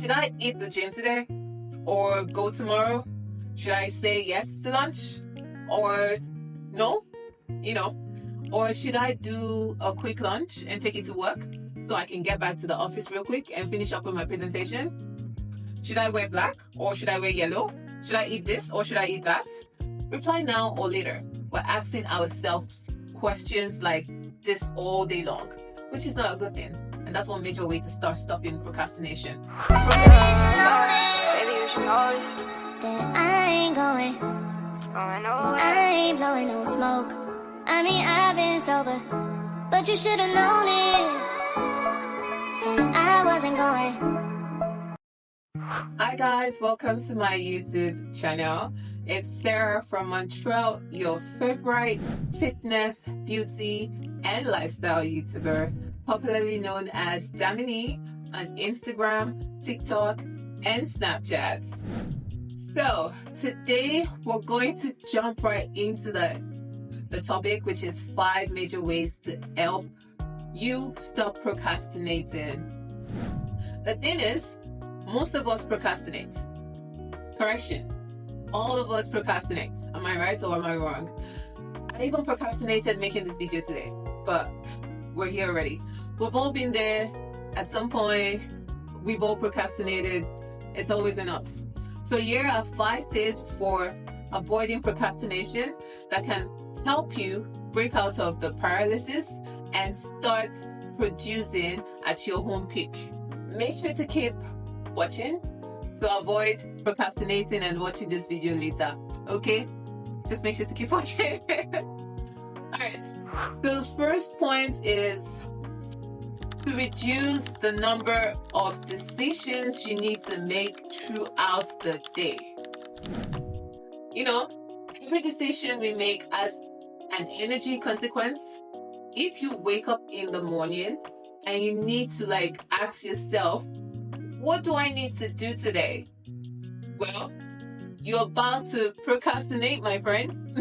Should I eat the gym today or go tomorrow? Should I say yes to lunch or no? You know, or should I do a quick lunch and take it to work so I can get back to the office real quick and finish up on my presentation? Should I wear black or should I wear yellow? Should I eat this or should I eat that? Reply now or later. We're asking ourselves questions like this all day long, which is not a good thing. And that's one major way to start stopping procrastination. Baby, you should know this. That I ain't going nowhere. I ain't blowing no smoke. I mean, I've been sober, but you should've known it. That I wasn't going. Hi guys, welcome to my YouTube channel. It's Sarah from Montreal, your favorite fitness, beauty, and lifestyle YouTuber, popularly known as Damini on Instagram, TikTok, and Snapchat. So today we're going to jump right into the topic, which is 5 major ways to help you stop procrastinating. The thing is, most of us procrastinate. Correction. All of us procrastinate. Am I right or am I wrong? I even procrastinated making this video today, but we're here already. We've all been there at some point. We've all procrastinated. It's always in us. So here are 5 tips for avoiding procrastination that can help you break out of the paralysis and start producing at your home peak. Make sure to keep watching to avoid procrastinating and watching this video later. Okay? Just make sure to keep watching. Alright. So the first point is to reduce the number of decisions you need to make throughout the day. You know, every decision we make has an energy consequence. If you wake up in the morning and you need to ask yourself, what do I need to do today? Well, you're about to procrastinate, my friend.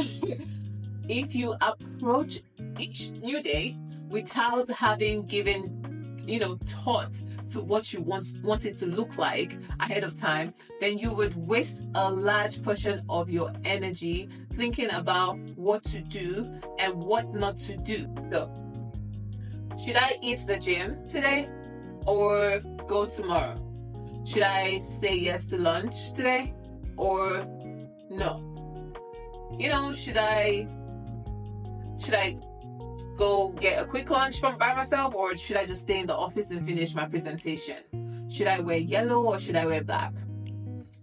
If you approach each new day without having given thought to what you want it to look like ahead of time, then you would waste a large portion of your energy thinking about what to do and what not to do. So, should I eat the gym today or go tomorrow? Should I say yes to lunch today or no? Should I go get a quick lunch by myself, or should I just stay in the office and finish my presentation? Should I wear yellow or should I wear black?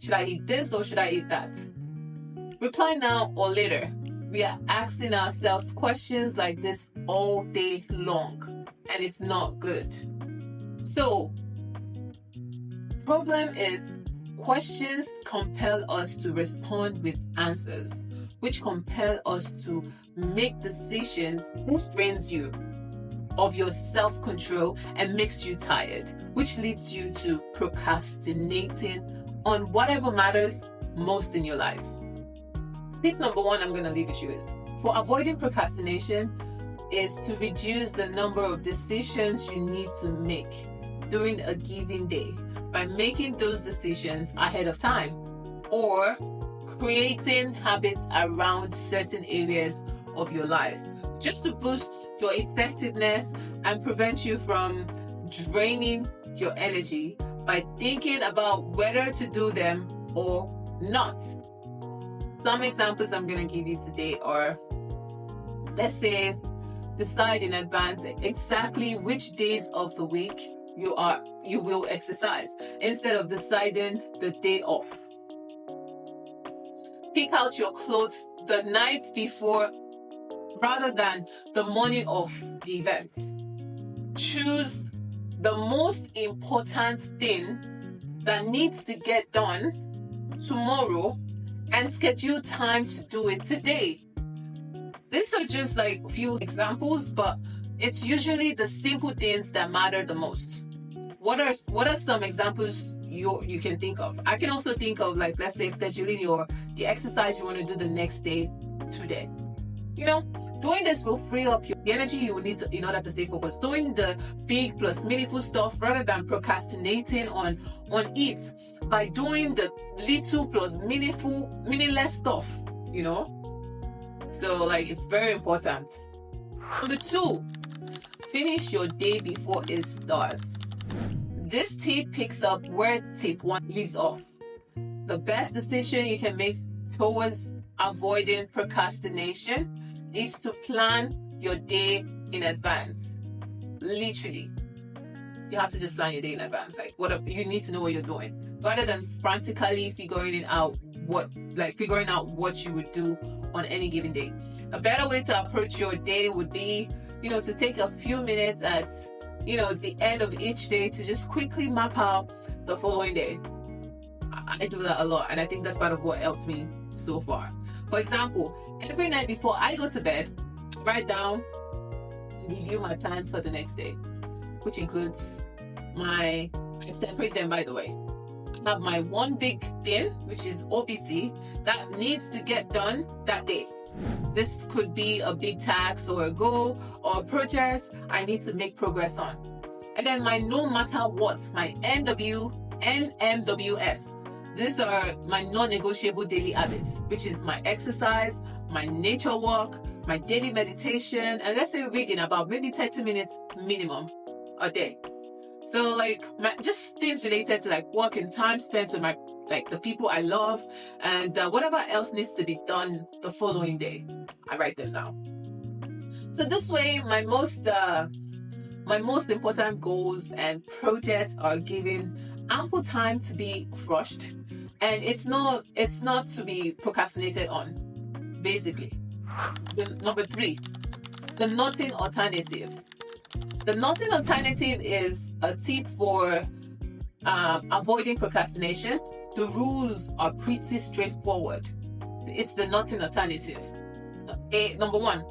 Should I eat this or should I eat that? Reply now or later. We are asking ourselves questions like this all day long, and it's not good. So, problem is, questions compel us to respond with answers, which compel us to make decisions. This drains you of your self-control and makes you tired, which leads you to procrastinating on whatever matters most in your life. Tip number 1 I'm going to leave with you is, for avoiding procrastination, is to reduce the number of decisions you need to make during a given day by making those decisions ahead of time, or creating habits around certain areas of your life just to boost your effectiveness and prevent you from draining your energy by thinking about whether to do them or not. Some examples I'm going to give you today are, let's say, decide in advance exactly which days of the week you will exercise instead of deciding the day off. Pick out your clothes the night before rather than the morning of the event. Choose the most important thing that needs to get done tomorrow and schedule time to do it today. These are just a few examples, but it's usually the simple things that matter the most. What are some examples you can think of? I can also think of, let's say, scheduling the exercise you want to do the next day today. Doing this will free up the energy you will need in order to stay focused. Doing the big plus meaningful stuff rather than procrastinating on it by doing the little plus meaningless stuff, So like, it's very important. Number 2, finish your day before it starts. This tip picks up where tip 1 leaves off. The best decision you can make towards avoiding procrastination is to plan your day in advance. Literally, you have to just plan your day in advance. Like, you need to know what you're doing, rather than frantically figuring out what you would do on any given day. A better way to approach your day would be, to take a few minutes at, the end of each day to just quickly map out the following day. I do that a lot, and I think that's part of what helped me so far. For example, every night before I go to bed, I write down and review my plans for the next day, which includes I separate them, by the way. I have my one big thing, which is OPT, that needs to get done that day. This could be a big task or a goal or a project I need to make progress on. And then my no matter what, my NMWS. These are my non-negotiable daily habits, which is my exercise, my nature walk, my daily meditation, and let's say reading about maybe 30 minutes minimum a day. So like, just things related to like work and time spent with the people I love, and whatever else needs to be done the following day, I write them down. So this way, my most important goals and projects are given ample time to be crushed, and it's not to be procrastinated on. Basically, number 3, the nothing alternative. The nothing alternative is a tip for avoiding procrastination. The rules are pretty straightforward. It's the nothing alternative. Number 1,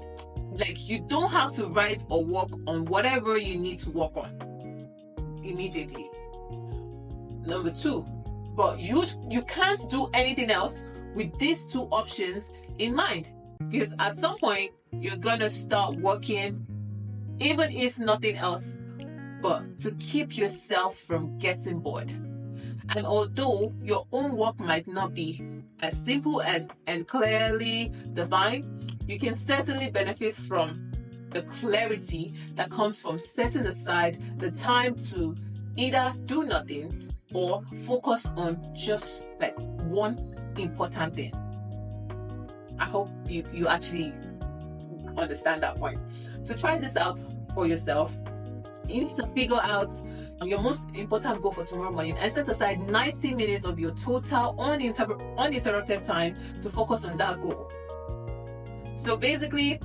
like, you don't have to write or work on whatever you need to work on immediately. Number 2, but you can't do anything else with these 2 options in mind, because at some point you're gonna start working, even if nothing else but to keep yourself from getting bored. And although your own work might not be as simple and clearly defined, you can certainly benefit from the clarity that comes from setting aside the time to either do nothing or focus on just like one important thing. I hope you actually understand that point. So try this out for yourself. You need to figure out your most important goal for tomorrow morning and set aside 90 minutes of your total uninterrupted time to focus on that goal. So basically,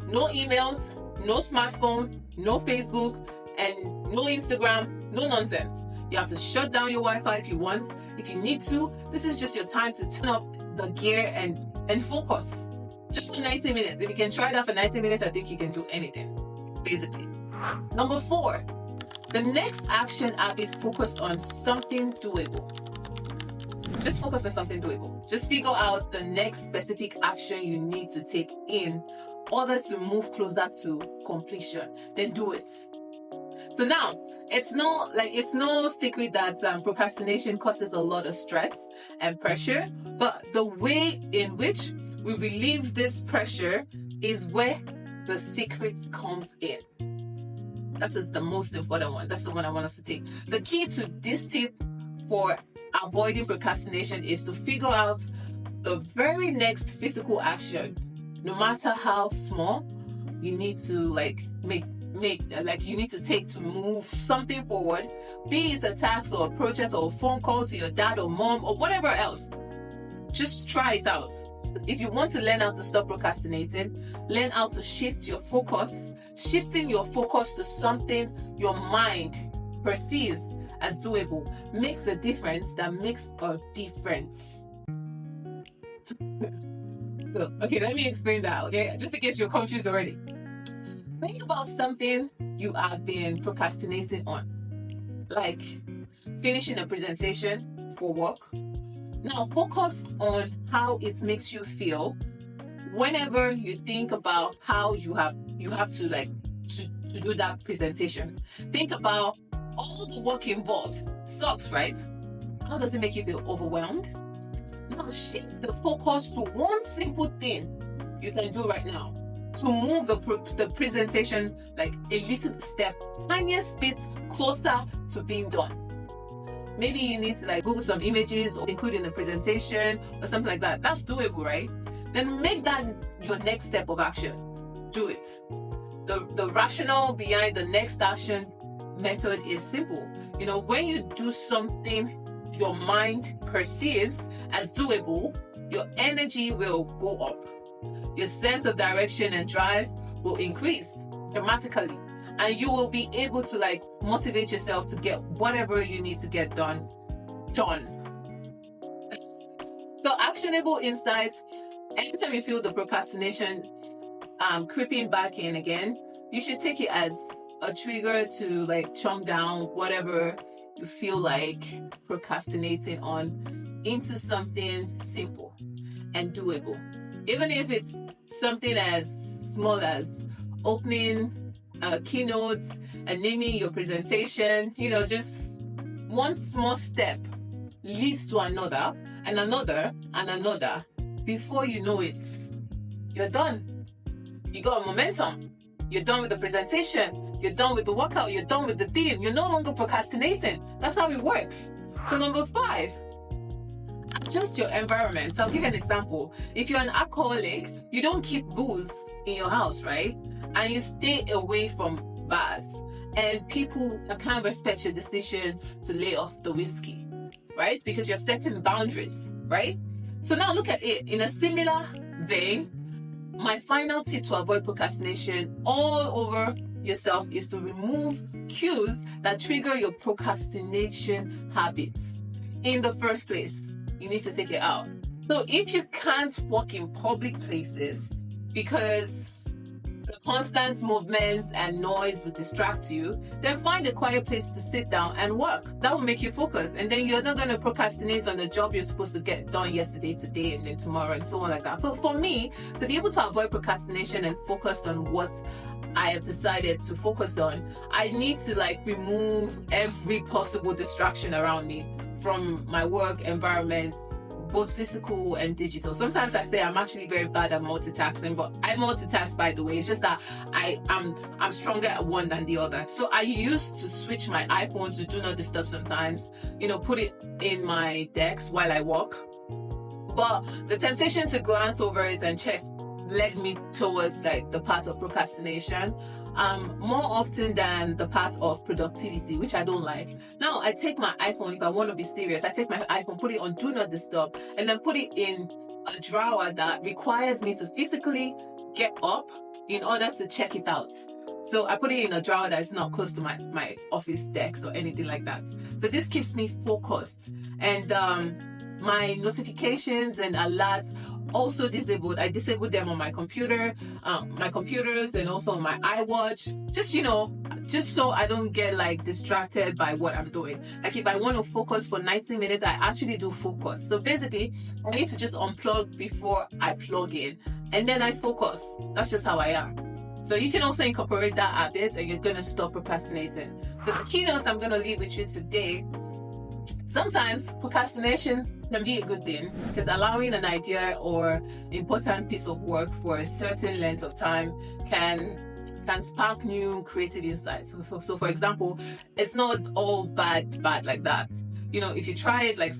no emails, no smartphone, no Facebook, and no Instagram, no nonsense. You have to shut down your Wi-Fi if you want. If you need to, this is just your time to turn up the gear and focus. Just for 90 minutes. If you can try that for 90 minutes, I think you can do anything, basically. Number 4, the next action app is focused on something doable. Just focus on something doable. Just figure out the next specific action you need to take in order to move closer to completion. Then do it. So now, it's no secret that procrastination causes a lot of stress and pressure, but the way in which we relieve this pressure is where the secret comes in. That is the most important one. That's the one I want us to take. The key to this tip for avoiding procrastination is to figure out the very next physical action, no matter how small, you need to you need to take to move something forward, be it a task or a project or a phone call to your dad or mom or whatever else. Just try it out. If you want to learn how to stop procrastinating, learn how to shift your focus. Shifting your focus to something your mind perceives as doable makes a difference that makes a difference. So, okay, let me explain that, okay? Just in case you're confused already. Think about something you have been procrastinating on, like finishing a presentation for work. Now focus on how it makes you feel whenever you think about how you have to like to do that presentation, think about all the work involved. Sucks, right? How does it make you feel? Overwhelmed? Now shift the focus to one simple thing you can do right now to move the presentation like a little step, tiniest bit closer to being done. Maybe you need to like Google some images or include in the presentation or something like that. That's doable, right? Then make that your next step of action. Do it. The rationale behind the next action method is simple. You know, when you do something your mind perceives as doable, your energy will go up. Your sense of direction and drive will increase dramatically, and you will be able to like motivate yourself to get whatever you need to get done. So actionable insights. Anytime you feel the procrastination creeping back in again, you should take it as a trigger to like chunk down whatever you feel like procrastinating on into something simple and doable. Even if it's something as small as opening Keynote and naming your presentation, you know, just one small step leads to another and another and another. Before you know it, you're done. You got momentum. You're done with the presentation. You're done with the workout. You're done with the theme. You're no longer procrastinating. That's how it works. So number 5, adjust your environment. So I'll give you an example. If you're an alcoholic, you don't keep booze in your house, right? And you stay away from bars. And people can't respect your decision to lay off the whiskey, right? Because you're setting boundaries, right? So now look at it. In a similar vein, my final tip to avoid procrastination all over yourself is to remove cues that trigger your procrastination habits. In the first place, you need to take it out. So if you can't walk in public places because the constant movement and noise will distract you, then find a quiet place to sit down and work. That will make you focus, and then you're not going to procrastinate on the job you're supposed to get done yesterday, today, and then tomorrow, and so on like that. For me, to be able to avoid procrastination and focus on what I have decided to focus on, I need to like remove every possible distraction around me from my work environment, both physical and digital. Sometimes I say I'm actually very bad at multitasking, but I multitask, by the way. It's just that I'm stronger at one than the other. So I used to switch my iPhone to do not disturb sometimes, you know, put it in my desk while I walk. But the temptation to glance over it and check led me towards like the path of procrastination more often than the path of productivity, which I don't like. Now I take my iPhone, if I want to be serious, I take my iPhone, put it on do not disturb, and then put it in a drawer that requires me to physically get up in order to check it out. So I put it in a drawer that is not close to my office desk or anything like that. So this keeps me focused, and my notifications and alerts also disabled. I disabled them on my computer, my computers, and also on my iWatch. Just so I don't get like distracted by what I'm doing. Like if I want to focus for 90 minutes, I actually do focus. So basically, I need to just unplug before I plug in, and then I focus. That's just how I am. So you can also incorporate that habit, and you're gonna stop procrastinating. So the keynote I'm gonna leave with you today. Sometimes procrastination can be a good thing, because allowing an idea or important piece of work for a certain length of time can spark new creative insights. So for example, it's not all bad like that. You know, if you try it, like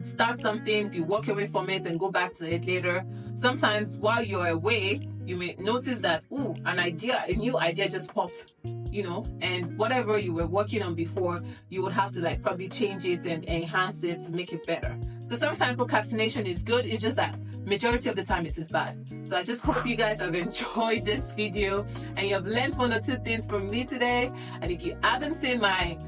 start something, if you walk away from it and go back to it later, sometimes while you're away, you may notice that, a new idea just popped, you know, and whatever you were working on before, you would have to like probably change it and enhance it to make it better. So sometimes procrastination is good. It's just that majority of the time it is bad. So I just hope you guys have enjoyed this video and you have learned 1 or 2 things from me today. And if you haven't seen my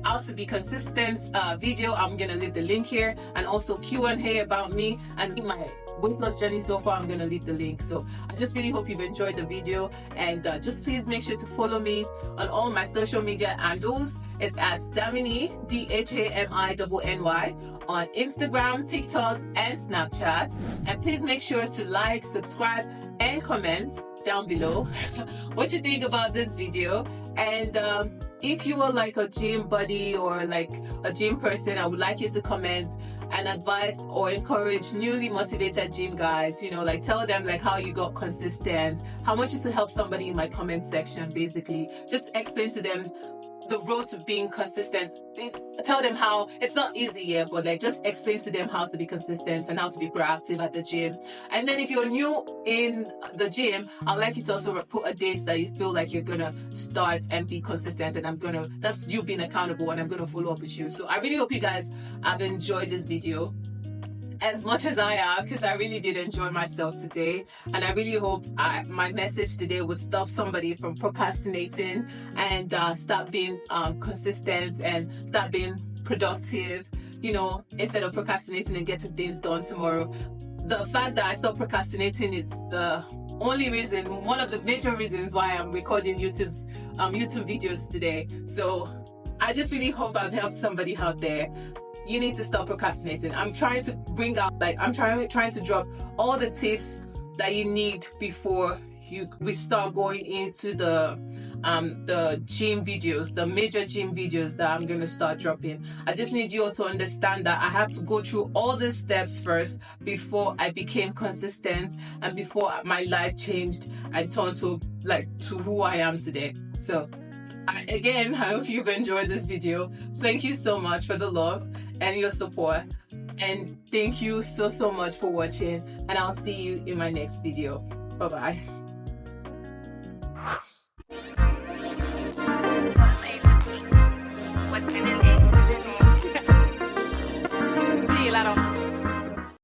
how to be consistent video, I'm gonna leave the link here, and also Q&A about me and my weight loss journey so far, I'm gonna leave the link. So I just really hope you've enjoyed the video, and just please make sure to follow me on all my social media handles. It's at Damini, DHAMINNY, on Instagram, TikTok, and Snapchat. And please make sure to like, subscribe, and comment down below what you think about this video. And if you are like a gym buddy or like a gym person, I would like you to comment and advise or encourage newly motivated gym guys, like tell them like how you got consistent. I want you to help somebody in my comment section. Basically just explain to them the road to being consistent. Tell them how it's not easy yet, but like just explain to them how to be consistent and how to be proactive at the gym. And then if you're new in the gym, I'd like you to also put a date that you feel like you're gonna start and be consistent, and that's you being accountable, and I'm gonna follow up with you. So I really hope you guys have enjoyed this video as much as I have, because I really did enjoy myself today, and I really hope my message today would stop somebody from procrastinating and start being consistent and start being productive, instead of procrastinating and getting things done tomorrow. The fact that I stopped procrastinating, it's the only reason, one of the major reasons why I'm recording YouTube videos today. So I just really hope I've helped somebody out there. You need to stop procrastinating. I'm trying to bring out, I'm trying to drop all the tips that you need before we start going into the gym videos, the major gym videos that I'm going to start dropping. I just need you all to understand that I had to go through all the steps first before I became consistent and before my life changed and turned to who I am today. So again, I hope you've enjoyed this video. Thank you so much for the love and your support, and thank you so much for watching, and I'll see you in my next video. Bye bye.